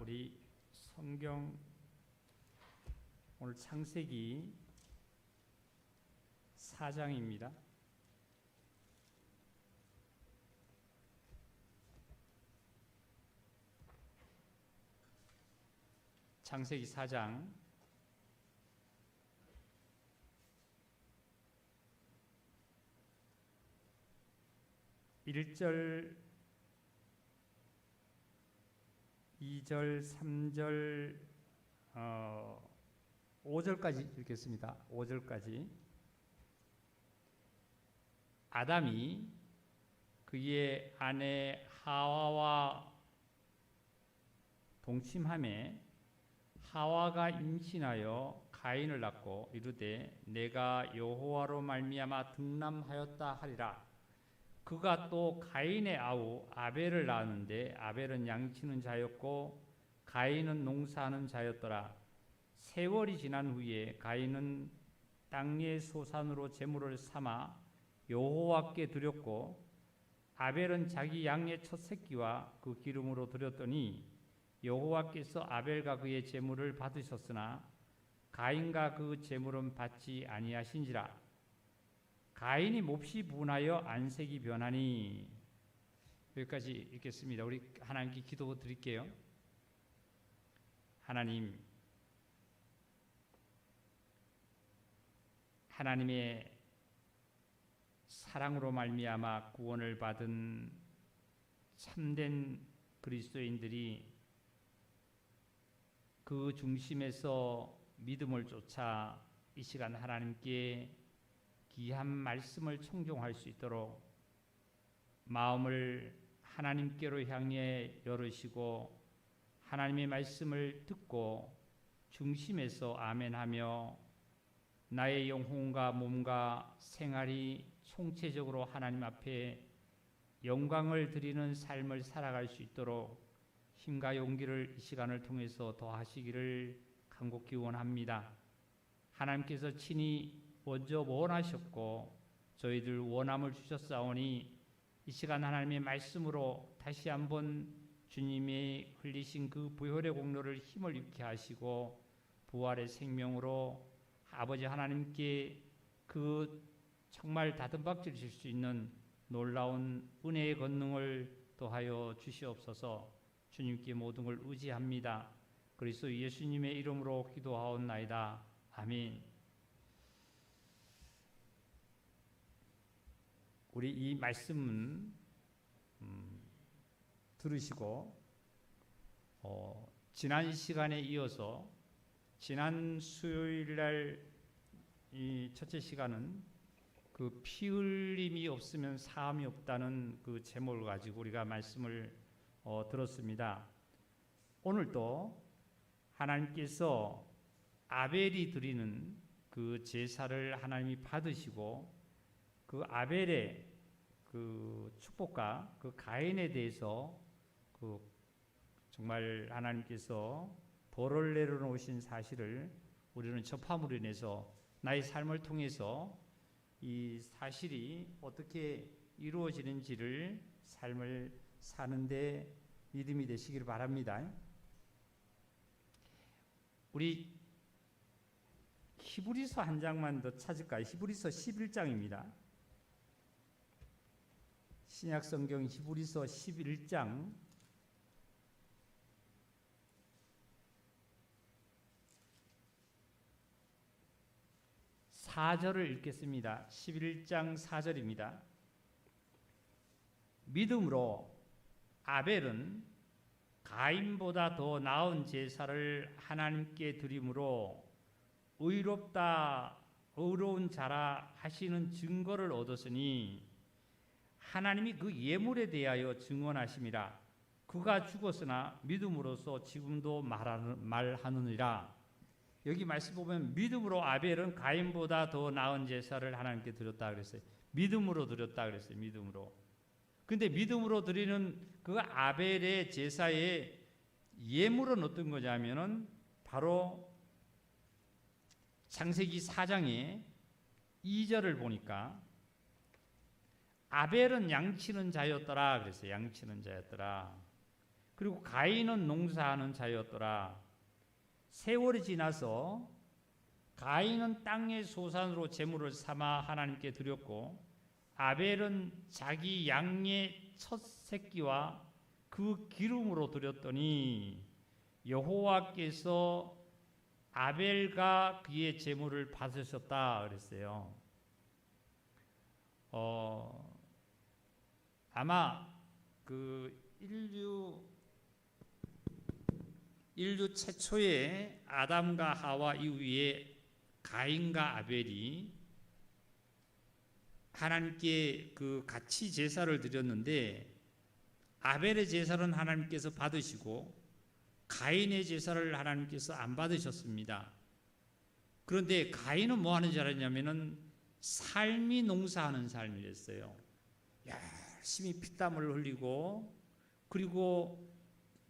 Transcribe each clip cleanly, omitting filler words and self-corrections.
우리 성경 오늘 창세기 4장입니다. 창세기 4장 1절, 2절, 3절, 5절까지 읽겠습니다. 5절까지. 아담이 그의 아내 하와와 동침하매 하와가 임신하여 가인을 낳고 이르되 내가 여호와로 말미암아 등남하였다 하리라. 그가 또 가인의 아우 아벨을 낳았는데 아벨은 양치는 자였고 가인은 농사하는 자였더라. 세월이 지난 후에 가인은 땅 위의 소산으로 제물을 삼아 여호와께 드렸고 아벨은 자기 양의 첫 새끼와 그 기름으로 드렸더니 여호와께서 아벨과 그의 제물을 받으셨으나 가인과 그 제물은 받지 아니하신지라. 가인이 몹시 분하여 안색이 변하니. 여기까지 읽겠습니다. 우리 하나님께 기도 드릴게요. 하나님, 하나님의 사랑으로 말미암아 구원을 받은 참된 그리스도인들이 그 중심에서 믿음을 쫓아 이 시간 하나님께 귀한 말씀을 청종할 수 있도록 마음을 하나님께로 향해 열으시고 하나님의 말씀을 듣고 중심에서 아멘하며 나의 영혼과 몸과 생활이 총체적으로 하나님 앞에 영광을 드리는 삶을 살아갈 수 있도록 힘과 용기를 이 시간을 통해서 더하시기를 간곡히 원합니다. 하나님께서 친히 먼저 원하셨고 저희들 원함을 주셨사오니 이 시간 하나님의 말씀으로 다시 한번 주님이 흘리신 그 부활의 공로를 힘을 잃게 하시고 부활의 생명으로 아버지 하나님께 그 정말 다듬박질 줄 수 있는 놀라운 은혜의 권능을 더하여 주시옵소서. 주님께 모든 걸 의지합니다. 그리스도 예수님의 이름으로 기도하옵나이다. 아멘. 우리 이 말씀은 들으시고 지난 시간에 이어서 지난 수요일날 이 첫째 시간은 그 피 흘림이 없으면 사함이 없다는 그 제목을 가지고 우리가 말씀을 들었습니다. 오늘도 하나님께서 아벨이 드리는 그 제사를 하나님이 받으시고 그 아벨의 그 축복과 그 가인에 대해서 그 정말 하나님께서 벌을 내려놓으신 사실을 우리는 접함으로 인해서 나의 삶을 통해서 이 사실이 어떻게 이루어지는지를 삶을 사는데 믿음이 되시기를 바랍니다. 우리 히브리서 한 장만 더 찾을까요? 히브리서 11장입니다. 신약성경 히브리서 11장 4절을 읽겠습니다. 11장 4절입니다. 믿음으로 아벨은 가인보다 더 나은 제사를 하나님께 드림으로 의로운 자라 하시는 증거를 얻었으니 하나님이 그 예물에 대하여 증언하심이라. 그가 죽었으나 믿음으로써 지금도 말하느니라. 여기 말씀 보면 믿음으로 아벨은 가인보다 더 나은 제사를 하나님께 드렸다 그랬어요. 믿음으로 드렸다 그랬어요. 믿음으로. 근데 믿음으로 드리는 그 아벨의 제사의 예물은 어떤 거냐면은 바로 창세기 4장의 2절을 보니까 아벨은 양치는 자였더라 그랬어요. 양치는 자였더라. 그리고 가인은 농사하는 자였더라. 세월이 지나서 가인은 땅의 소산으로 제물을 삼아 하나님께 드렸고 아벨은 자기 양의 첫 새끼와 그 기름으로 드렸더니 여호와께서 아벨과 그의 제물을 받으셨다 그랬어요. 아마 그 인류 최초의 아담과 하와 이후에 가인과 아벨이 하나님께 그 같이 제사를 드렸는데 아벨의 제사는 하나님께서 받으시고 가인의 제사를 하나님께서 안 받으셨습니다. 그런데 가인은 뭐 하는 자였냐면은 삶이 농사하는 삶이랬어요. 열심히 피땀을 흘리고 그리고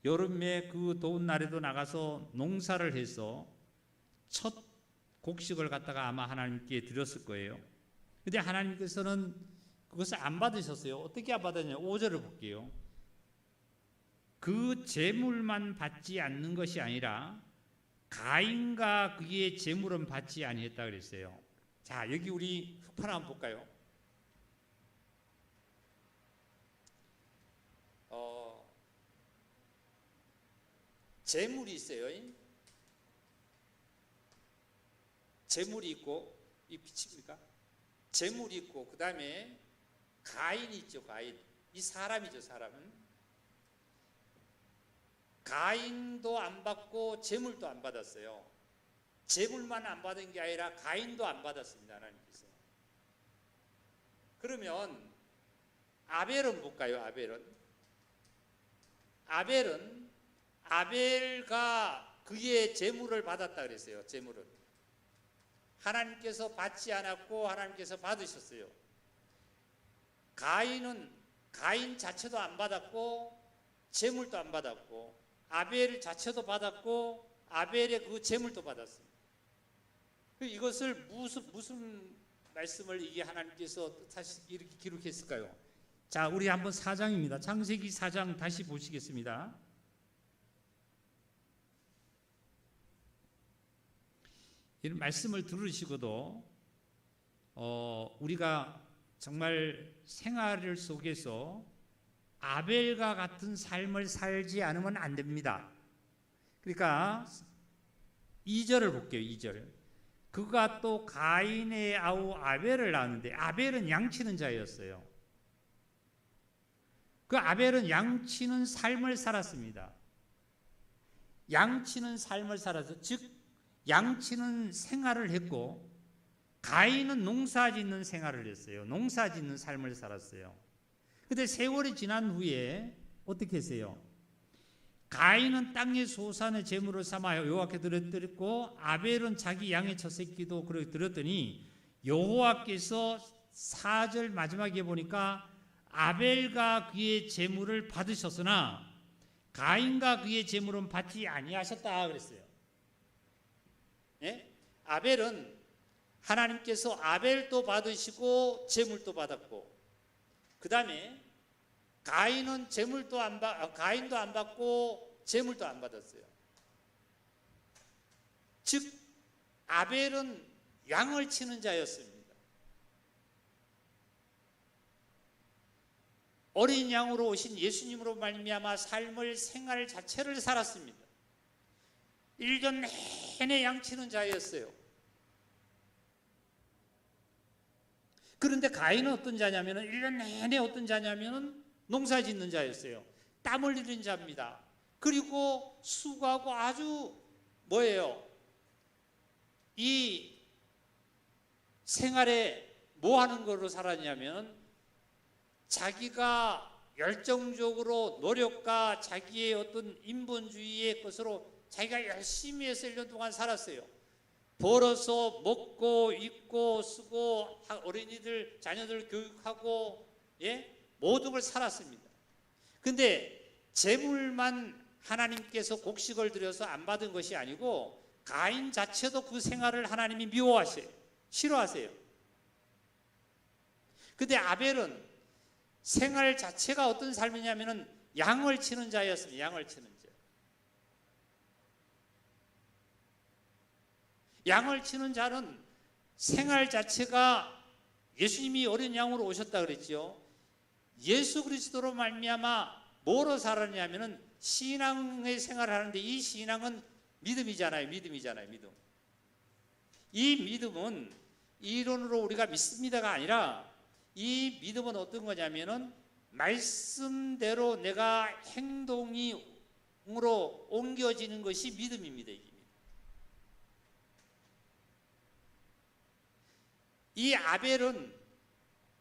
여름에 그 더운 날에도 나가서 농사를 해서 첫 곡식을 갖다가 아마 하나님께 드렸을 거예요. 근데 하나님께서는 그것을 안 받으셨어요. 어떻게 안 받았냐? 5절을 볼게요. 그 제물만 받지 않는 것이 아니라 가인과 그의 제물은 받지 아니했다 그랬어요. 자, 여기 우리 흑판 한번 볼까요? 제물이 있어요. 제물이 있고, 이 빛입니까? 제물이 있고, 그 다음에 가인이 있죠. 가인. 이 사람이죠. 사람은 가인도 안 받고 제물도 안 받았어요. 제물만 안 받은 게 아니라 가인도 안 받았습니다. 하나님께서. 그러면 아벨은 뭘까요? 아벨은 아벨과 그의 제물을 받았다 그랬어요. 제물은 하나님께서 받지 않았고 하나님께서 받으셨어요. 가인은 가인 자체도 안 받았고 제물도 안 받았고 아벨 자체도 받았고 아벨의 그 제물도 받았습니다. 이것을 무슨 말씀을 이게 하나님께서 다시 이렇게 기록했을까요? 자, 우리 한번 4장입니다. 창세기 4장 다시 보시겠습니다. 이런 말씀을 들으시고도 우리가 정말 생활을 속에서 아벨과 같은 삶을 살지 않으면 안 됩니다. 그러니까 2절을 볼게요. 2절. 그가 또 가인의 아우 아벨을 낳았는데 아벨은 양치는 자였어요. 그 아벨은 양치는 삶을 살았습니다. 양치는 삶을 살아서 즉 양치는 생활을 했고 가인은 농사짓는 생활을 했어요. 농사짓는 삶을 살았어요. 그런데 세월이 지난 후에 어떻게 했어요? 가인은 땅의 소산의 제물을 삼아 여호와께 드렸고 아벨은 자기 양의 첫 새끼도 그렇게 드렸더니 여호와께서 4절 마지막에 보니까 아벨과 그의 제물을 받으셨으나 가인과 그의 제물은 받지 아니하셨다 그랬어요. 예? 아벨은 하나님께서 아벨도 받으시고 제물도 받았고 그 다음에 가인은 가인도 안 받고 제물도 안 받았어요. 즉 아벨은 양을 치는 자였습니다. 어린 양으로 오신 예수님으로 말미암아 삶을 생활 자체를 살았습니다. 1년 내내 양치는 자였어요. 그런데 가인은 어떤 자냐면 1년 내내 어떤 자냐면 농사 짓는 자였어요. 땀 흘리는 자입니다. 그리고 수고하고 아주 뭐예요? 이 생활에 뭐 하는 거로 살았냐면 자기가 열정적으로 노력과 자기의 어떤 인본주의의 것으로 자기가 열심히 해서 1년 동안 살았어요. 벌어서 먹고 입고 쓰고 어린이들 자녀들 교육하고 모든 걸 살았습니다. 근데 제물만 하나님께서 곡식을 들여서 안 받은 것이 아니고 가인 자체도 그 생활을 하나님이 미워하세요. 싫어하세요. 근데 아벨은 생활 자체가 어떤 삶이냐면은 양을 치는 자였습니다. 양을 치는 자. 양을 치는 자는 생활 자체가 예수님이 어린 양으로 오셨다 그랬죠. 예수 그리스도로 말미암아 뭐로 살았냐면은 신앙의 생활을 하는데, 이 신앙은 믿음이잖아요. 믿음이잖아요. 믿음. 이 믿음은 이론으로 우리가 믿습니다가 아니라, 이 믿음은 어떤 거냐면은 말씀대로 내가 행동으로 옮겨지는 것이 믿음입니다. 이 아벨은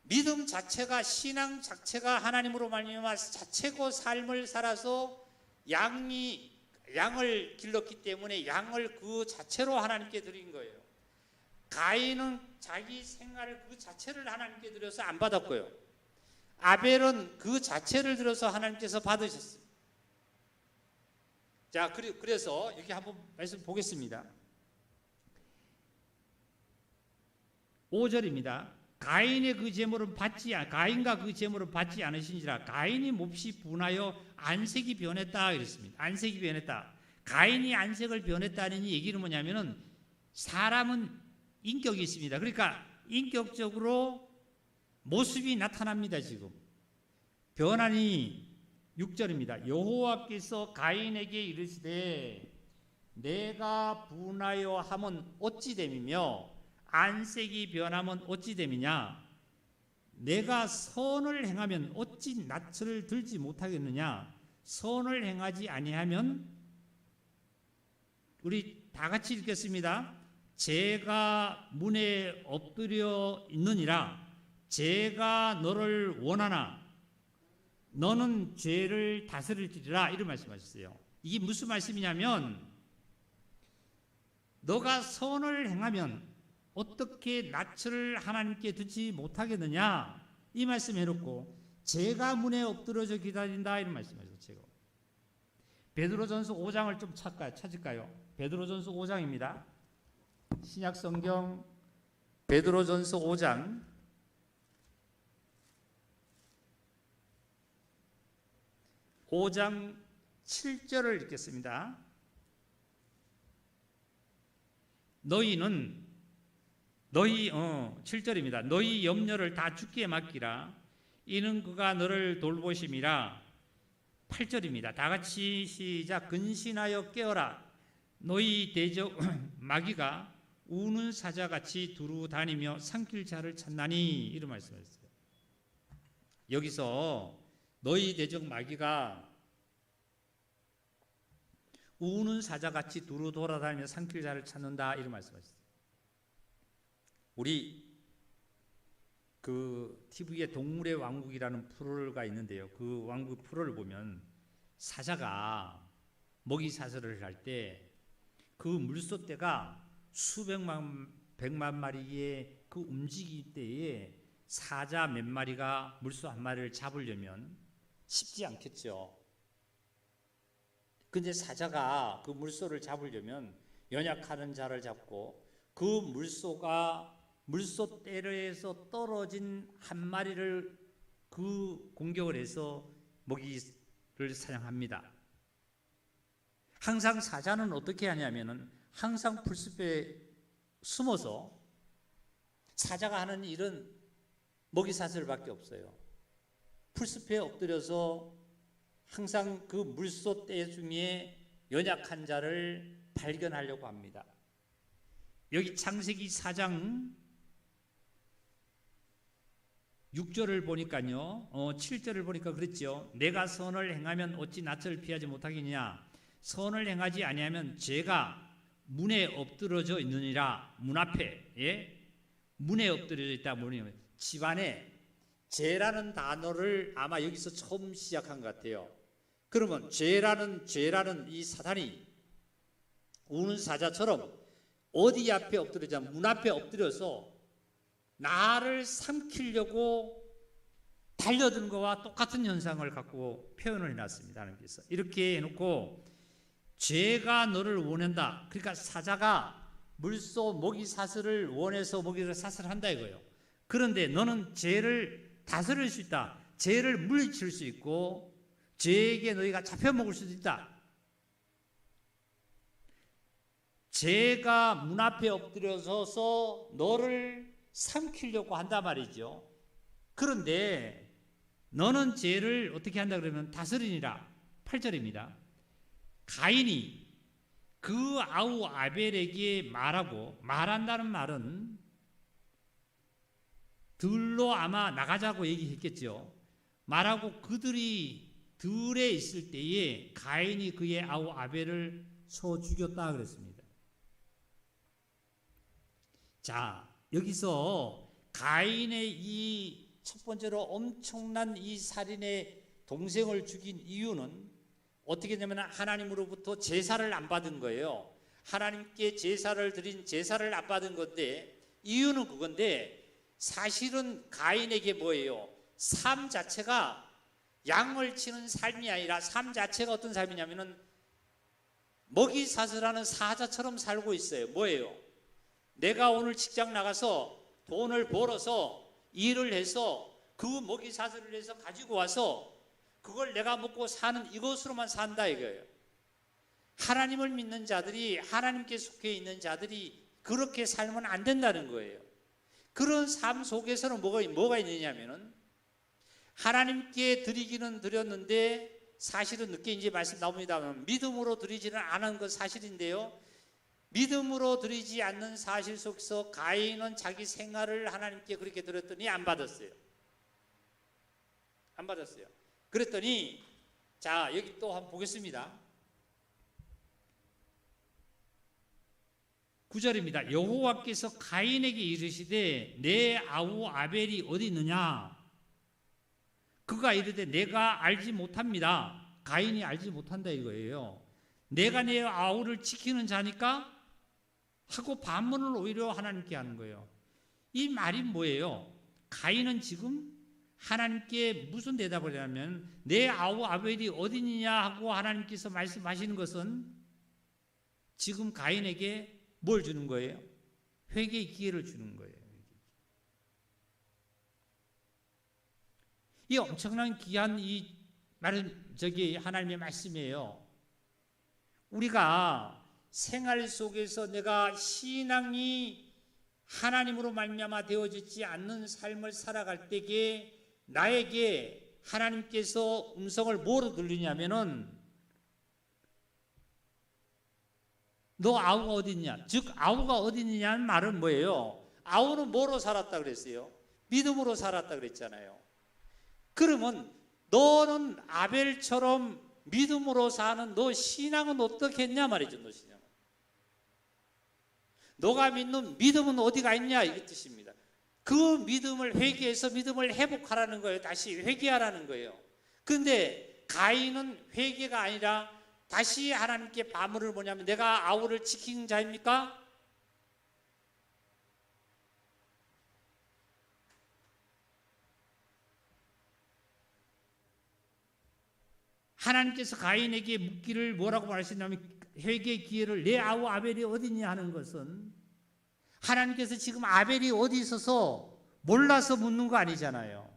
믿음 자체가, 신앙 자체가 하나님으로 말미암아 자체고 삶을 살아서 양을 길렀기 때문에 양을 그 자체로 하나님께 드린 거예요. 가인은 자기 생활을 그 자체를 하나님께 드려서 안 받았고요. 아벨은 그 자체를 들어서 하나님께서 받으셨습니다. 자, 그래서 이렇게 한번 말씀 보겠습니다. 5절입니다. 가인의 그 제물은 가인과 그 제물은 받지 않으신지라 가인이 몹시 분하여 안색이 변했다 이랬습니다. 안색이 변했다. 가인이 안색을 변했다는 얘기는 뭐냐면은 사람은 인격이 있습니다. 그러니까 인격적으로 모습이 나타납니다. 지금 변하니 6절입니다. 여호와께서 가인에게 이르시되 내가 분하여 함은 어찌 됨이며 안색이 변하면 어찌 됨이냐? 내가 선을 행하면 어찌 낯을 들지 못하겠느냐? 선을 행하지 아니하면, 우리 다 같이 읽겠습니다. 제가 문에 엎드려 있느니라. 제가 너를 원하나 너는 죄를 다스릴지라, 이런 말씀하셨어요. 이게 무슨 말씀이냐면, 너가 선을 행하면 어떻게 낯을 하나님께 두지 못하겠느냐, 이 말씀 해놓고 제가 문에 엎드려져 기다린다, 이런 말씀하셨어요. 베드로전서 5장을 좀 찾을까요? 베드로전서 5장입니다. 신약성경 베드로전서 5장 5장 7절을 읽겠습니다. 너희 7절입니다. 너희 염려를 다 주께 맡기라. 이는 그가 너를 돌보심이라. 8절입니다. 다 같이 시작. 근신하여 깨어라. 너희 대적 마귀가 우는 사자같이 두루 다니며 삼킬 자를 찾나니, 이런 말씀하셨어요. 여기서 너희 대적 마귀가 우는 사자같이 두루 돌아다니며 삼킬 자를 찾는다, 이런 말씀하셨어요. 우리 그 TV에 동물의 왕국이라는 프로가 있는데요. 그 왕국 프로를 보면 사자가 먹이 사슬을 할 때 그 물소떼가 백만 마리의 그 움직일 때에 사자 몇 마리가 물소 한 마리를 잡으려면 쉽지 않겠죠. 근데 사자가 그 물소를 잡으려면 연약하는 자를 잡고 그 물소떼에서 떨어진 한 마리를 그 공격을 해서 먹이를 사냥합니다. 항상 사자는 어떻게 하냐면은 항상 풀숲에 숨어서 사자가 하는 일은 먹이 사슬밖에 없어요. 풀숲에 엎드려서 항상 그 물소떼 중에 연약한 자를 발견하려고 합니다. 여기 창세기 4장 6절을 보니까요, 7절을 보니까 그랬죠. 내가 선을 행하면 어찌 낯을 피하지 못하겠느냐? 선을 행하지 아니하면 죄가 문에 엎드러져 있느니라. 문 앞에, 문에 엎드려져 있다. 집안에 죄라는 단어를 아마 여기서 처음 시작한 것 같아요. 그러면 죄라는 이 사탄이 우는 사자처럼 어디 앞에 엎드려져? 문 앞에 엎드려서 나를 삼키려고 달려든 거와 똑같은 현상을 갖고 표현을 해놨습니다. 하나님께서 이렇게 해놓고 죄가 너를 원한다. 그러니까 사자가 물소 먹이 사슬을 원해서 먹이를 사슬한다 이거예요. 그런데 너는 죄를 다스릴 수 있다. 죄를 물리칠 수 있고 죄에게 너희가 잡혀먹을 수도 있다. 죄가 문 앞에 엎드려서서 너를 삼키려고 한단 말이죠. 그런데 너는 죄를 어떻게 한다 그러면 다스리니라. 8절입니다. 가인이 그 아우 아벨에게 말한다는 말은 들로 아마 나가자고 얘기했겠죠. 말하고 그들이 들에 있을 때에 가인이 그의 아우 아벨을 쳐 죽였다 그랬습니다. 자, 여기서 가인의 이 첫 번째로 엄청난 이 살인의 동생을 죽인 이유는 어떻게 되냐면 하나님으로부터 제사를 안 받은 거예요. 하나님께 제사를 드린 제사를 안 받은 건데, 이유는 그건데, 사실은 가인에게 뭐예요? 삶 자체가 양을 치는 삶이 아니라 삶 자체가 어떤 삶이냐면은 먹이사슬하는 사자처럼 살고 있어요. 뭐예요? 내가 오늘 직장 나가서 돈을 벌어서 일을 해서 그 먹이사슬을 해서 가지고 와서 그걸 내가 먹고 사는 이것으로만 산다 이거예요. 하나님을 믿는 자들이, 하나님께 속해 있는 자들이 그렇게 살면 안 된다는 거예요. 그런 삶 속에서는 뭐가 있느냐면은 하나님께 드리기는 드렸는데 사실은 늦게 이제 말씀 나옵니다만 믿음으로 드리지는 않은 건 사실인데요. 믿음으로 드리지 않는 사실 속에서 가인은 자기 생활을 하나님께 그렇게 드렸더니 안 받았어요. 안 받았어요. 그랬더니 자, 여기 또 한번 보겠습니다. 9절입니다. 여호와께서 가인에게 이르시되 내 아우 아벨이 어디 있느냐? 그가 이르되 내가 알지 못합니다. 가인이 알지 못한다 이거예요. 내가 내 아우를 지키는 자니까 하고 반문을 오히려 하나님께 하는 거예요. 이 말이 뭐예요? 가인은 지금 하나님께 무슨 대답을 하냐면 내 아우 아벨이 어디냐 하고 하나님께서 말씀하시는 것은 지금 가인에게 뭘 주는 거예요? 회개의 기회를 주는 거예요. 이 엄청난 귀한 이 말은 하나님의 말씀이에요. 우리가 생활 속에서 내가 신앙이 하나님으로 말미암아 되어지지 않는 삶을 살아갈 때에 나에게 하나님께서 음성을 뭐로 들리냐면은 너 아우가 어디 있냐? 즉 아우가 어디 있느냐는 말은 뭐예요? 아우는 뭐로 살았다 그랬어요? 믿음으로 살았다 그랬잖아요. 그러면 너는 아벨처럼 믿음으로 사는 너 신앙은 어떻게 했냐 말이죠. 너 신앙은. 너가 믿는 믿음은 어디가 있냐 이 뜻입니다. 그 믿음을 회개해서 믿음을 회복하라는 거예요. 다시 회개하라는 거예요. 그런데 가인은 회개가 아니라 다시 하나님께 반문을 뭐냐면 내가 아우를 지키는 자입니까? 하나님께서 가인에게 묻기를 뭐라고 말하시냐면 회개의 기회를 내 아우 아벨이 어디냐 하는 것은 하나님께서 지금 아벨이 어디 있어서 몰라서 묻는 거 아니잖아요.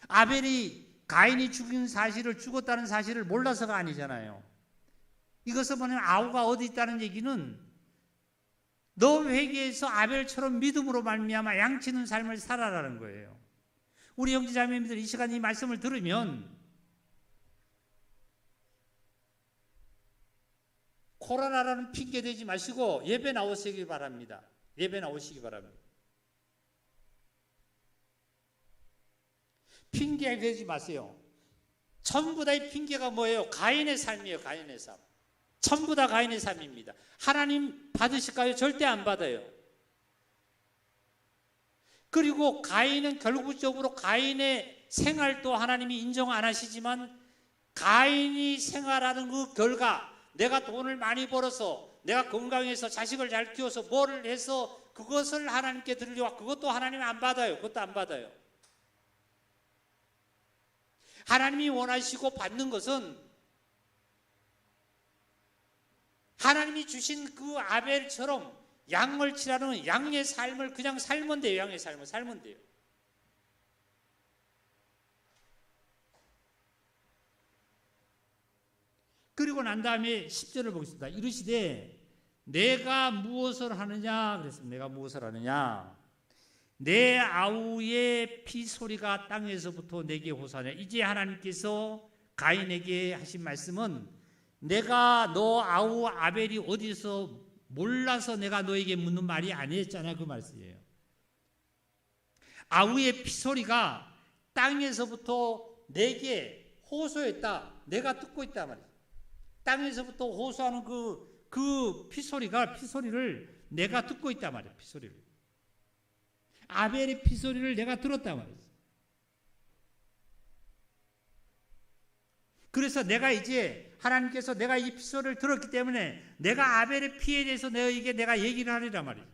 아벨이 가인이 죽었다는 사실을 몰라서가 아니잖아요. 이것을 보면 아우가 어디 있다는 얘기는 너 회개해서 아벨처럼 믿음으로 말미암아 양치는 삶을 살아라는 거예요. 우리 형제자매님들 이 시간 이 말씀을 들으면 코로나라는 핑계 대지 마시고 예배 나오시기 바랍니다. 예배 나오시기 바랍니다. 핑계 대지 마세요. 전부 다 이 핑계가 뭐예요? 가인의 삶이에요. 가인의 삶. 전부 다 가인의 삶입니다. 하나님 받으실까요? 절대 안 받아요. 그리고 가인은 결국적으로 가인의 생활도 하나님이 인정 안 하시지만 가인이 생활하는 그 결과 내가 돈을 많이 벌어서 내가 건강해서 자식을 잘 키워서 뭐를 해서 그것을 하나님께 드리려고 그것도 하나님 안 받아요. 그것도 안 받아요. 하나님이 원하시고 받는 것은 하나님이 주신 그 아벨처럼 양을 치라는 양의 삶을 그냥 살면 돼요. 양의 삶을 살면 돼요. 그리고 난 다음에 10절을 보겠습니다. 이르시되 내가 무엇을 하느냐 그랬습니다. 내가 무엇을 하느냐. 내 아우의 피소리가 땅에서부터 내게 호소하냐. 이제 하나님께서 가인에게 하신 말씀은 내가 너 아우 아벨이 어디서 몰라서 내가 너에게 묻는 말이 아니었잖아요. 그 말씀이에요. 아우의 피소리가 땅에서부터 내게 호소했다. 내가 듣고 있다 말이에요. 땅에서부터 호소하는 그 피소리를 내가 듣고 있단 말이에요. 피소리를. 아벨의 피소리를 내가 들었단 말이에요. 그래서 내가 이제 하나님께서 내가 이 피소리를 들었기 때문에 내가 아벨의 피에 대해서 너에게 내가 얘기를 하리란 말이에요.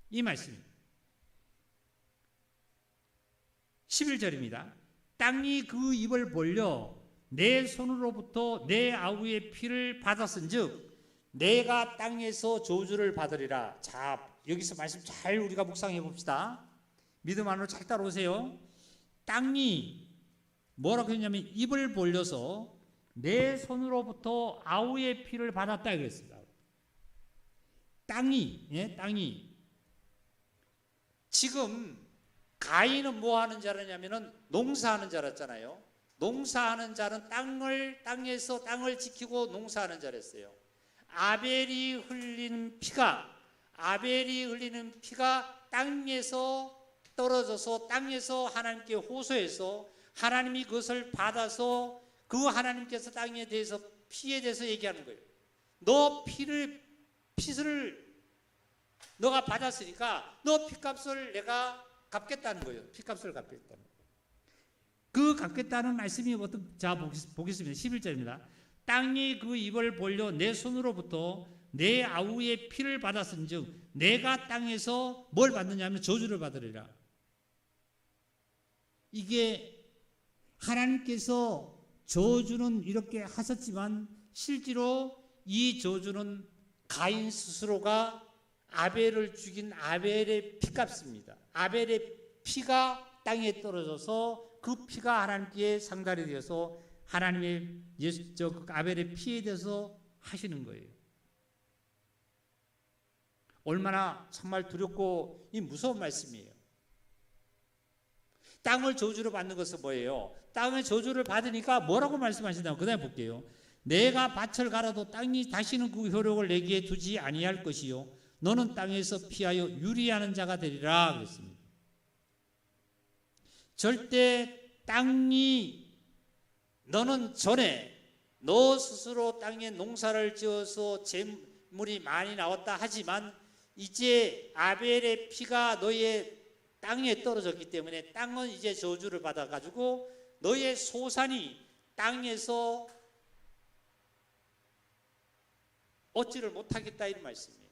이 말씀입니다. 11절입니다. 땅이 그 입을 벌려 내 손으로부터 내 아우의 피를 받았은즉 내가 땅에서 저주를 받으리라. 자, 여기서 말씀 잘 우리가 묵상해 봅시다. 믿음 안으로 잘 따라오세요. 땅이 뭐라고 했냐면 입을 벌려서 내 손으로부터 아우의 피를 받았다 그랬습니다. 땅이 지금 가인은 뭐 하는 자라냐면은 농사하는 자였잖아요. 농사하는 자는 땅에서 땅을 지키고 농사하는 자랬어요. 아벨이 흘리는 피가 땅에서 떨어져서 땅에서 하나님께 호소해서 하나님이 그것을 받아서 그 하나님께서 땅에 대해서 피에 대해서 얘기하는 거예요. 너 피를 너가 받았으니까 너 피값을 내가 갚겠다는 거예요. 피값을 갚겠다는 거예요. 그 갚겠다는 말씀이 어떤, 자 보겠습니다. 11절입니다. 땅이 그 입을 벌려 내 손으로부터 내 아우의 피를 받았은즉 내가 땅에서 뭘 받느냐면 저주를 받으리라. 이게 하나님께서 저주는 이렇게 하셨지만 실제로 이 저주는 가인 스스로가 아벨을 죽인 아벨의 피값입니다. 아벨의 피가 땅에 떨어져서 그 피가 하나님께 상달이 되어서 하나님의 아벨의 피에 대해서 하시는 거예요. 얼마나 정말 두렵고 이 무서운 말씀이에요. 땅을 저주로 받는 것은 뭐예요? 땅을 저주를 받으니까 뭐라고 말씀하신다고 그다음에 볼게요. 내가 밭을 갈아도 땅이 다시는 그 효력을 내게 두지 아니할 것이요 너는 땅에서 피하여 유리하는 자가 되리라 그랬습니다. 절대 너는 전에 너 스스로 땅에 농사를 지어서 재물이 많이 나왔다 하지만 이제 아벨의 피가 너의 땅에 떨어졌기 때문에 땅은 이제 저주를 받아가지고 너의 소산이 땅에서 얻지를 못하겠다 이런 말씀이에요.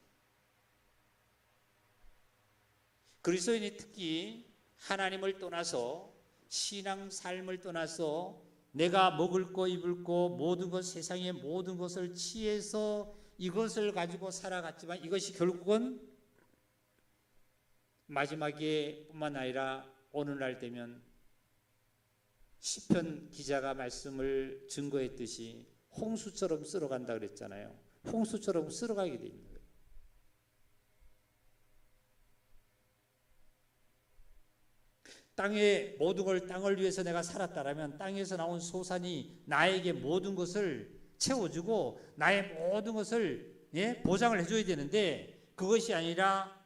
그리스도인이 특히 하나님을 떠나서 신앙 삶을 떠나서 내가 먹을 거 입을 거 모든 것 세상의 모든 것을 취해서 이것을 가지고 살아갔지만 이것이 결국은 마지막에 뿐만 아니라 어느 날 되면 시편 기자가 말씀을 증거했듯이 홍수처럼 쓸어간다 그랬잖아요. 홍수처럼 쓸어가게 돼 있는 거예요. 땅의 모든 걸 땅을 위해서 내가 살았다라면 땅에서 나온 소산이 나에게 모든 것을 채워주고 나의 모든 것을 보장을 해줘야 되는데 그것이 아니라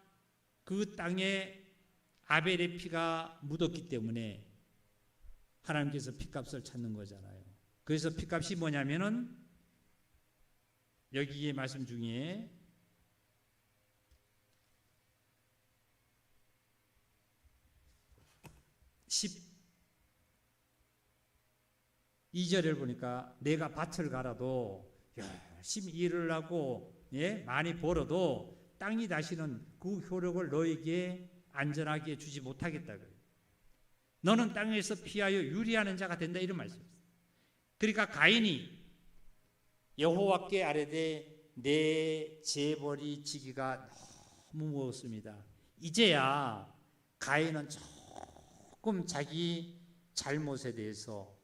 그 땅에 아벨의 피가 묻었기 때문에 하나님께서 피값을 찾는 거잖아요. 그래서 피값이 뭐냐면은 여기에 말씀 중에 12절을 보니까 내가 밭을 갈아도 열심히 일을 하고 많이 벌어도 땅이 다시는 그 효력을 너에게 안전하게 주지 못하겠다. 너는 땅에서 피하여 유리하는 자가 된다 이런 말씀입니다. 그러니까 가인이 여호와께 아뢰되 내 재벌이 지기가 너무 무겁습니다. 이제야 가인은 조금 자기 잘못에 대해서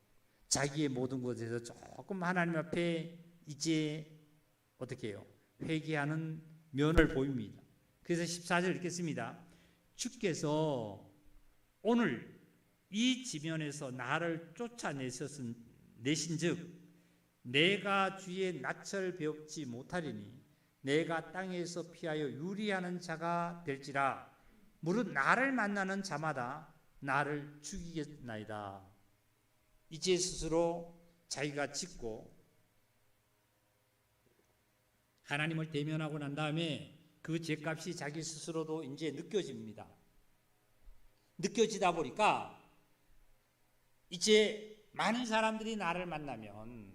자기의 모든 것에서 조금 하나님 앞에 이제 어떻게 해요? 회개하는 면을 보입니다. 그래서 14절 읽겠습니다. 주께서 오늘 이 지면에서 나를 쫓아내신즉 내가 주의 낯을 배웁지 못하리니 내가 땅에서 피하여 유리하는 자가 될지라. 무릇 나를 만나는 자마다 나를 죽이겠나이다. 이제 스스로 자기가 짓고 하나님을 대면하고 난 다음에 그 죄값이 자기 스스로도 이제 느껴집니다. 느껴지다 보니까 이제 많은 사람들이 나를 만나면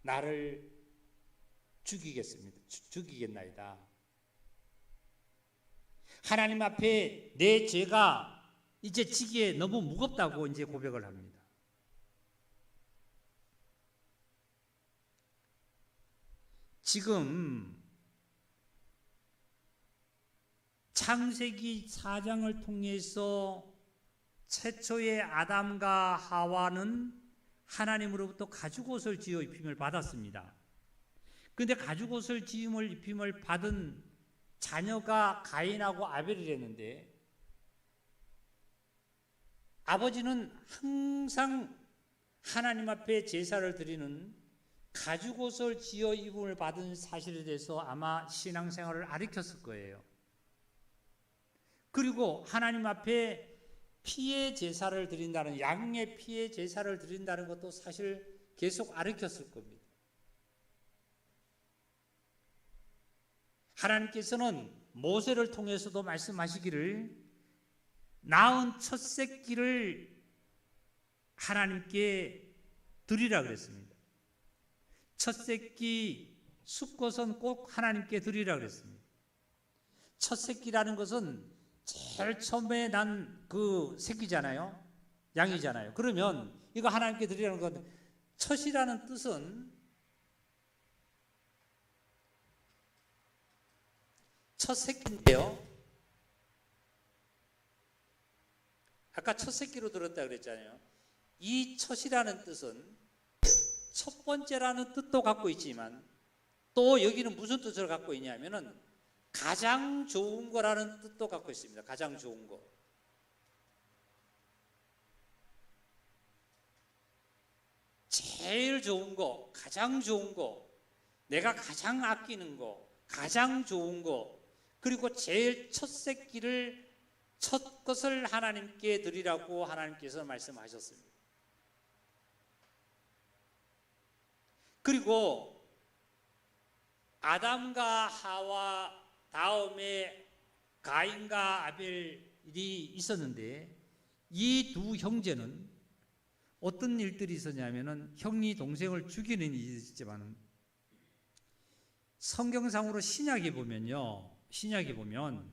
나를 죽이겠나이다. 하나님 앞에 내 죄가 이제 지기에 너무 무겁다고 이제 고백을 합니다. 지금 창세기 4장을 통해서 최초의 아담과 하와는 하나님으로부터 가죽옷을 지어 입힘을 받았습니다. 그런데 가죽옷을 지음을 입힘을 받은 자녀가 가인하고 아벨이랬는데 아버지는 항상 하나님 앞에 제사를 드리는 가죽옷을 지어 입음을 받은 사실에 대해서 아마 신앙생활을 가르쳤을 거예요. 그리고 하나님 앞에 피의 제사를 드린다는, 양의 피의 제사를 드린다는 것도 사실 계속 가르쳤을 겁니다. 하나님께서는 모세를 통해서도 말씀하시기를 낳은 첫 새끼를 하나님께 드리라 그랬습니다. 첫 새끼 수컷은 꼭 하나님께 드리라 그랬습니다. 첫 새끼라는 것은 제일 처음에 난 그 새끼잖아요. 양이잖아요. 그러면 이거 하나님께 드리라는 건, 첫이라는 뜻은 첫 새끼인데요. 아까 첫 새끼로 들었다 그랬잖아요. 이 첫이라는 뜻은 첫 번째라는 뜻도 갖고 있지만 또 여기는 무슨 뜻을 갖고 있냐면은 가장 좋은 거라는 뜻도 갖고 있습니다. 가장 좋은 거. 제일 좋은 거, 가장 좋은 거, 내가 가장 아끼는 거, 가장 좋은 거, 그리고 제일 첫 새끼를, 첫 것을 하나님께 드리라고 하나님께서 말씀하셨습니다. 그리고 아담과 하와 다음에 가인과 아벨이 있었는데 이 두 형제는 어떤 일들이 있었냐면은 형이 동생을 죽이는 일이 있지만 성경상으로 신약에 보면요. 신약에 보면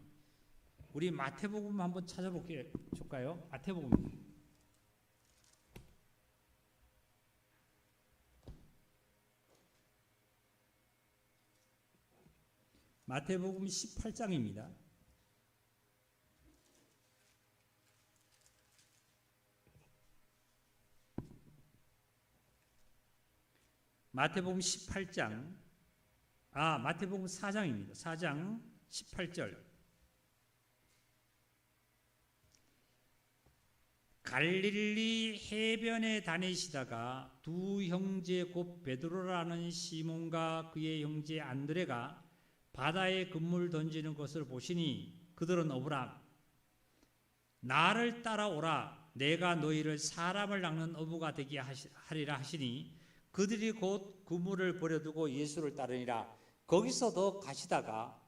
우리 마태복음 한번 찾아볼까요? 마태복음. 마태복음 18장입니다. 마태복음 18장, 마태복음 4장입니다. 4장 18절. 갈릴리 해변에 다니시다가 두 형제 곧 베드로라는 시몬과 그의 형제 안드레가 바다에 그물 던지는 것을 보시니 그들은 어부라 나를 따라오라 내가 너희를 사람을 낚는 어부가 되게 하리라 하시니 그들이 곧 그물을 버려두고 예수를 따르니라. 거기서도 가시다가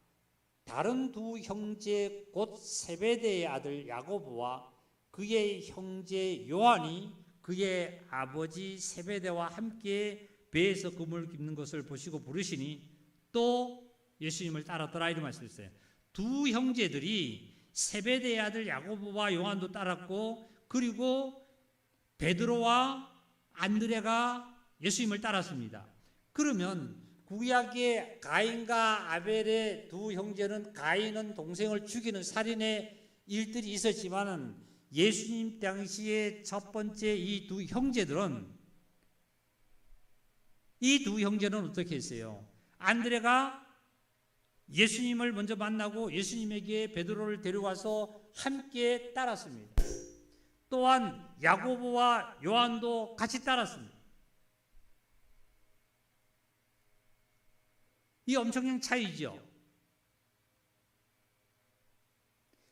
다른 두 형제 곧 세베대의 아들 야고보와 그의 형제 요한이 그의 아버지 세베대와 함께 배에서 그물을 깁는 것을 보시고 부르시니 또 예수님을 따랐더라 이런 말씀이었어요. 두 형제들이 세베대의 아들 야고보와 요한도 따랐고 그리고 베드로와 안드레가 예수님을 따랐습니다. 그러면 구약의 가인과 아벨의 두 형제는 가인은 동생을 죽이는 살인의 일들이 있었지만은 예수님 당시에 첫 번째 이 두 형제들은 이 두 형제는 어떻게 했어요? 안드레가 예수님을 먼저 만나고 예수님에게 베드로를 데려와서 함께 따랐습니다. 또한 야고보와 요한도 같이 따랐습니다. 이 엄청난 차이죠.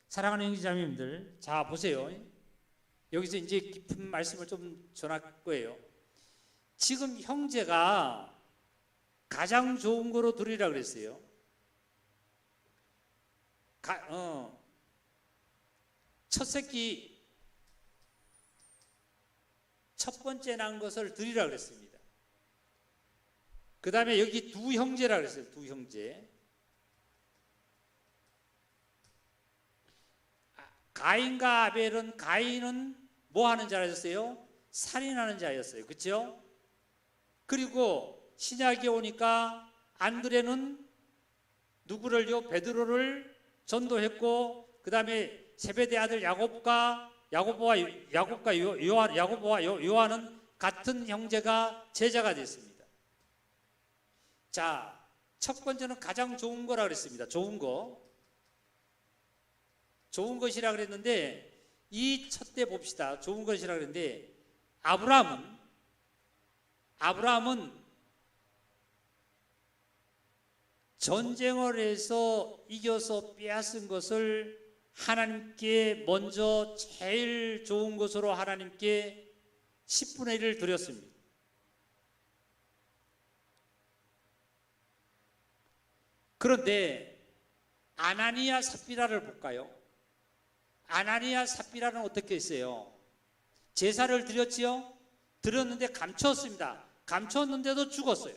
사랑하는 형제자매님들, 자 보세요. 여기서 이제 깊은 말씀을 좀 전할 거예요. 지금 형제가 가장 좋은 거로 드리라 그랬어요. 첫 새끼 첫 번째 난 것을 드리라 그랬습니다. 그 다음에 여기 두 형제라 그랬어요. 두 형제. 가인과 아벨은, 가인은 뭐 하는 자였어요? 살인하는 자였어요. 그렇죠? 그리고 신약에 오니까 안드레는 누구를요? 베드로를 전도했고, 그 다음에 세베대 아들 야곱과 요한은 같은 형제가 제자가 됐습니다. 자, 첫 번째는 가장 좋은 거라 그랬습니다. 좋은 거. 좋은 것이라 그랬는데, 이 첫 때 봅시다. 좋은 것이라 그랬는데, 아브라함은 전쟁을 해서 이겨서 빼앗은 것을 하나님께 먼저 제일 좋은 것으로 하나님께 10분의 1을 드렸습니다. 그런데 아나니아 삽비라를 볼까요? 아나니아 삽비라는 어떻게 했어요? 제사를 드렸지요? 드렸는데 감췄습니다. 감췄는데도 죽었어요.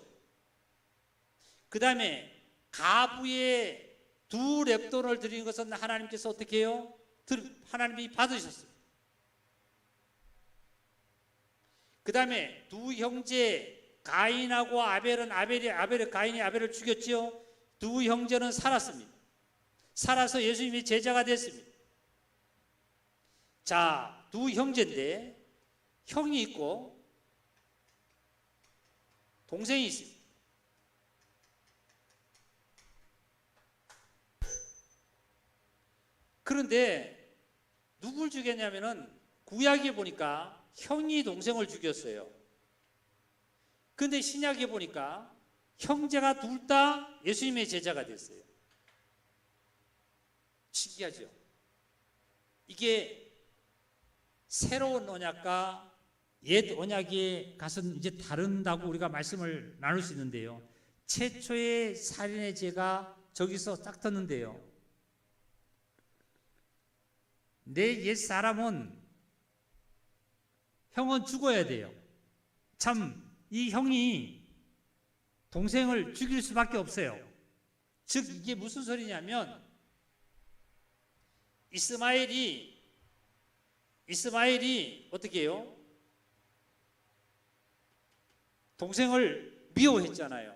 그 다음에 가부의 두 렙돈을 드린 것은 하나님께서 어떻게 해요? 하나님이 받으셨어요. 그 다음에 두 형제 가인하고 아벨은 가인이 아벨을 죽였지요. 두 형제는 살았습니다. 살아서 예수님이 제자가 됐습니다. 자, 두 형제인데 형이 있고 동생이 있습니다. 그런데 누굴 죽였냐면은 구약에 보니까 형이 동생을 죽였어요. 그런데 신약에 보니까 형제가 둘 다 예수님의 제자가 됐어요. 신기하죠? 이게 새로운 언약과 옛 언약의 것은 이제 다른다고 우리가 말씀을 나눌 수 있는데요. 최초의 살인의 죄가 저기서 딱 떴는데요. 내 옛 사람은 형은 죽어야 돼요. 참 이 형이 동생을 죽일 수밖에 없어요. 즉 이게 무슨 소리냐면 이스마엘이 어떻게 해요? 동생을 미워했잖아요.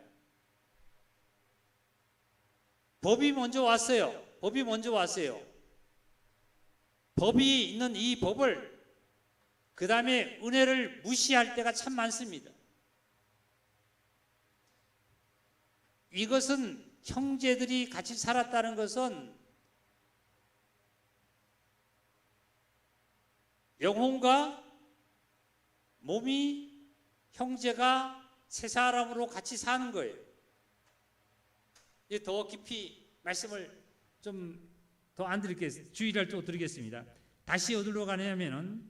법이 먼저 왔어요. 법이 있는 이 법을 그 다음에 은혜를 무시할 때가 참 많습니다. 이것은 형제들이 같이 살았다는 것은 영혼과 몸이 형제가 세 사람으로 같이 사는 거예요. 이제 더 깊이 말씀을 좀 더 안 드리겠습니다. 주의를 또 드리겠습니다. 다시 어디로 가냐면은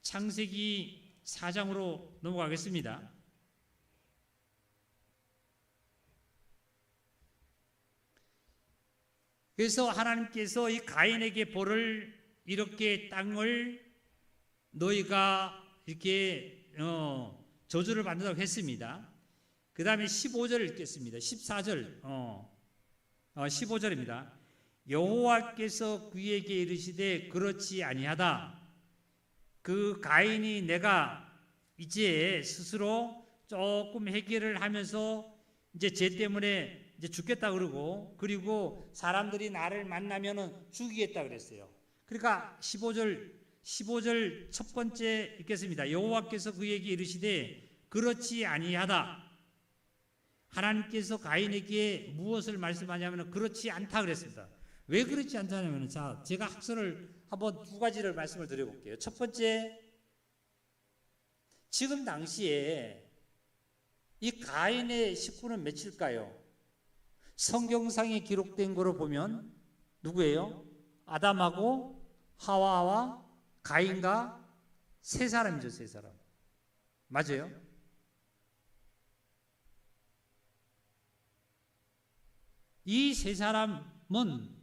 창세기 4장으로 넘어가겠습니다. 그래서 하나님께서 이 가인에게 벌을 이렇게 땅을 너희가 이렇게 저주를 받는다고 했습니다. 그 다음에 15절 읽겠습니다. 14절 15절입니다. 여호와께서 그에게 이르시되 그렇지 아니하다. 그 가인이 내가 이제 스스로 조금 해결을 하면서 이제 죄 때문에 이제 죽겠다 그리고 사람들이 나를 만나면은 죽이겠다 그랬어요. 그러니까 15절 첫 번째 읽겠습니다. 여호와께서 그에게 이르시되 그렇지 아니하다. 하나님께서 가인에게 무엇을 말씀하냐면 그렇지 않다 그랬습니다. 왜 그렇지 않다냐면, 자, 제가 학설을 한번 두 가지를 말씀을 드려볼게요. 첫 번째, 지금 당시에 이 가인의 식구는 몇일까요? 성경상에 기록된 거로 보면 누구예요? 아담하고 하와와 가인과 세 사람이죠, 세 사람. 맞아요? 이 세 사람은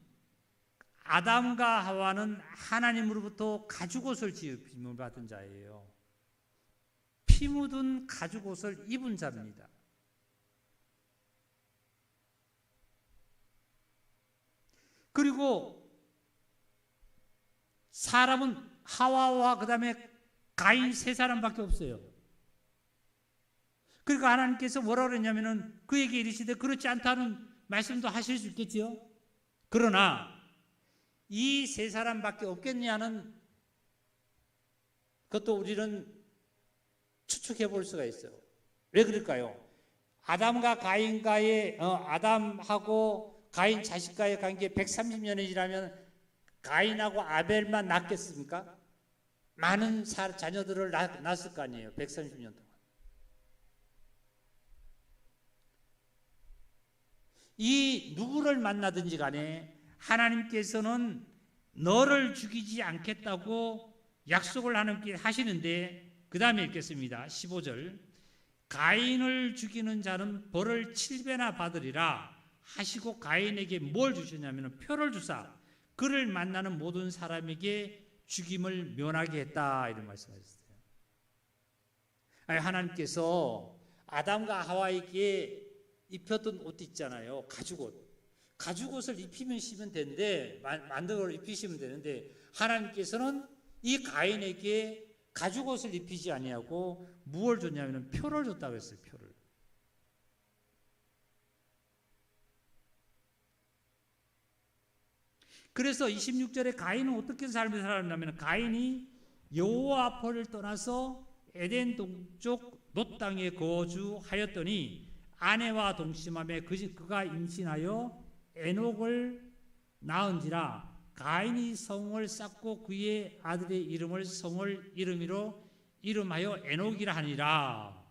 아담과 하와는 하나님으로부터 가죽옷을 지음을 받은 자예요. 피 묻은 가죽옷을 입은 자입니다. 그리고 사람은 하와와 그 다음에 가인 세 사람밖에 없어요. 그러니까 하나님께서 뭐라고 그랬냐면은 그에게 이르시되 그렇지 않다는 말씀도 하실 수 있겠지요. 그러나 이 세 사람밖에 없겠냐는 그것도 우리는 추측해 볼 수가 있어요. 왜 그럴까요? 아담과 가인과의 아담하고 가인 자식과의 관계 130년이 지나면 가인하고 아벨만 낳겠습니까? 많은 자녀들을 낳았을 거 아니에요. 130년 동안. 이 누구를 만나든지 간에 하나님께서는 너를 죽이지 않겠다고 약속을 하시는데, 그 다음에 읽겠습니다. 15절. 가인을 죽이는 자는 벌을 7배나 받으리라 하시고 가인에게 뭘 주셨냐면 표를 주사 그를 만나는 모든 사람에게 죽임을 면하게 했다, 이런 말씀하셨어요. 하나님께서 아담과 하와에게 입혔던 옷 있잖아요. 가죽옷. 가죽옷을 입히시면 되는데, 만들어 입히시면 되는데, 하나님께서는 이 가인에게 가죽옷을 입히지 아니하고 무엇을 줬냐면 표를 줬다고 했어요. 표를. 그래서 26절에 가인은 어떻게 삶을 살았냐면, 가인이 여호와 앞을 떠나서 에덴 동쪽 롯 땅에 거주하였더니 아내와 동침함에 그가 임신하여 에녹을 낳은지라. 가인이 성을 쌓고 그의 아들의 이름을 성을 이름하여 에녹이라 하니라.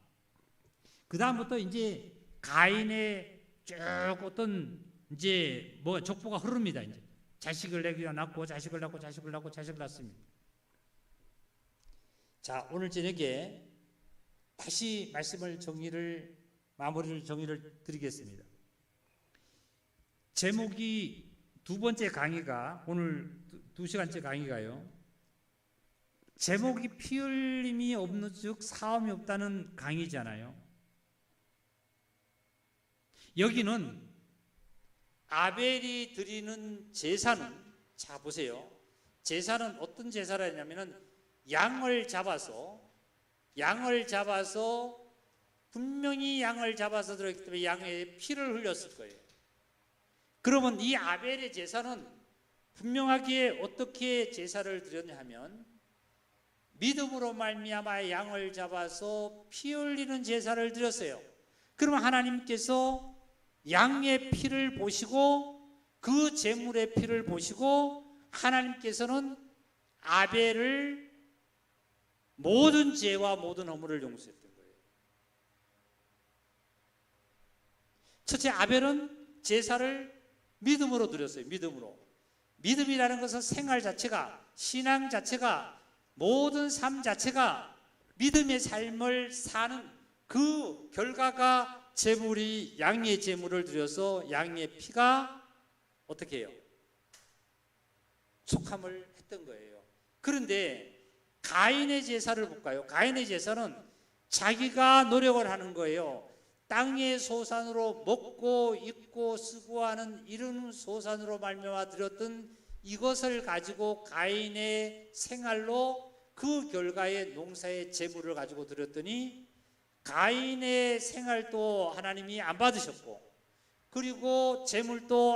그 다음부터 이제 가인의 쭉 어떤 이제 족보가 흐릅니다. 이제 자식을 낳고 자식을 낳고 자식을 낳고 자식을 낳습니다. 자, 오늘 저녁에 다시 마무리를 정리를 드리겠습니다. 제목이 두 번째 강의가, 오늘 2시간째 강의가요, 제목이 피 흘림이 없는 즉 사함이 없다는 강의잖아요. 여기는 아벨이 드리는 제사는, 자 보세요, 제사는 어떤 제사를 했냐면은 양을 잡아서 분명히 양을 잡아서 들었기 때문에 양의 피를 흘렸을 거예요. 그러면 이 아벨의 제사는 분명하게 어떻게 제사를 드렸냐 하면 믿음으로 말미암아 양을 잡아서 피 흘리는 제사를 드렸어요. 그러면 하나님께서 양의 피를 보시고 그 제물의 피를 보시고 하나님께서는 아벨을 모든 죄와 모든 허물을 용서했던 거예요. 첫째, 아벨은 제사를 믿음으로 드렸어요. 믿음이라는 것은 생활 자체가, 신앙 자체가, 모든 삶 자체가 믿음의 삶을 사는 그 결과가 제물이 양의 제물을 드려서 양의 피가 어떻게 해요? 속함을 했던 거예요. 그런데 가인의 제사를 볼까요? 가인의 제사는 자기가 노력을 하는 거예요. 땅의 소산으로 먹고 입고 쓰고 하는 이런 소산으로 말미암아 드렸던 이것을 가지고 가인의 생활로 그 결과의 농사의 제물을 가지고 드렸더니 가인의 생활도 하나님이 안 받으셨고 그리고 제물도